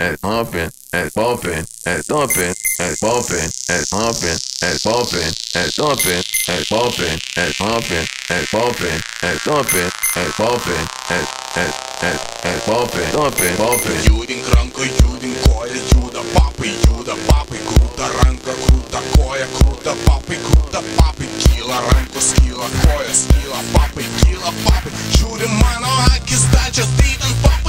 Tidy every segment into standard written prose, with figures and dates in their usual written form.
and pumping, and bumping, and thumping, and bumping, and pumping, and bumping, and thumping, and bumping, and pumping, and bumping, and thumping, and bumping, and bumping, thumping, bumping. Judink ranką, judink koją, juda papai, krūta ranka, krūta koja, krūta papai, kyla rankos, kyla kojos, kyla papai, žiūri mano akis dačios, tai ten papai.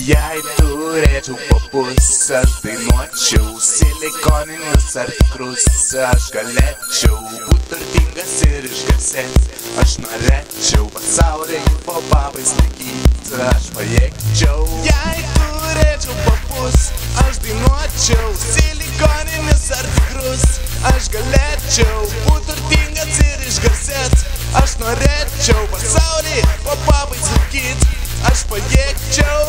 Jei turėčiau papus, aš dainuočiau silikoninius ar tikrus, aš galėčiau būt turtingas ir išgarsėt. Aš norėčiau pasaulį po papais laikyti, aš pajėgčiau. Jei turėčiau papus, aš dainuočiau silikoninius ar tikrus, aš galėčiau būt turtingas ir išgarsėt. Aš norėčiau pasaulį po papais laikyti, aš pajėgčiau.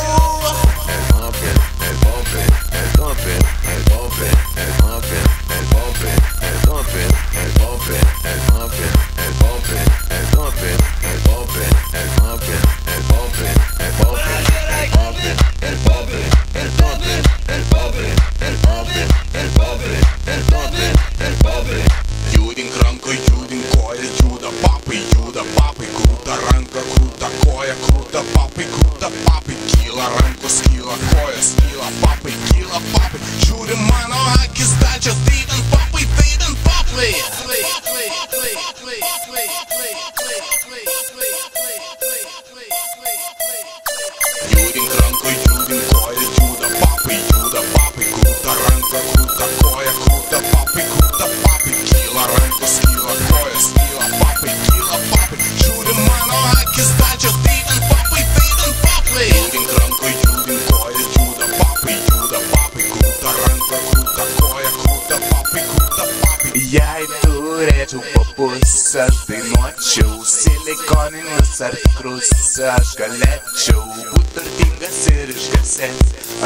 And bumping, and bumping, and thumping, and bumping, and bumping, and bumping, and thumping, and bumping, and bumping, and bumping, and thumping, and bumping, and bumping, and bumping, and bumping, and bumping, and bumping, and thumping, and bumping, and bumping, and bumping, and thumping, and bumping. Judink ranką, judink koją, juda papai, krūta ranka, krūta koja, krūta papai, kyla rankos, kyla kojos, kyla papai, žiūri mano akis dačios, tai ten papai. Judink ranką, judink koją, juda papai, krūta ranka, krūta koja, krūta papai, kyla rankos, kyla kojos, kyla papai, žiūri mano akis dačios, tai ten papai. Judink ranką, judink koją, juda papai, krūta ranka, krūta koja, krūta papai. Jei turėčiau papus, aš dainuočiau silikoninius ar tikrus, aš galėčiau būt turtingas ir išgarsėt.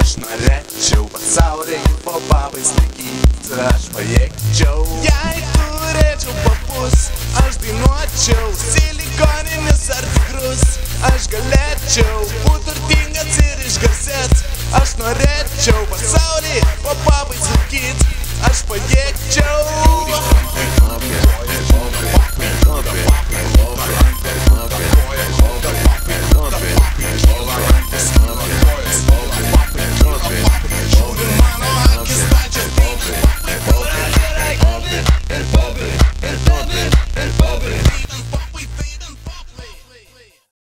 Aš norėčiau pasaulį po papais laikyti, aš pajėgčiau. Jei turėčiau papus, aš dainuočiau silikoninius ar tikrus, aš galėčiau būt turtingas ir išgarsėt. Aš norėčiau pasaulį po papais laikyti, aš pajėgčiau.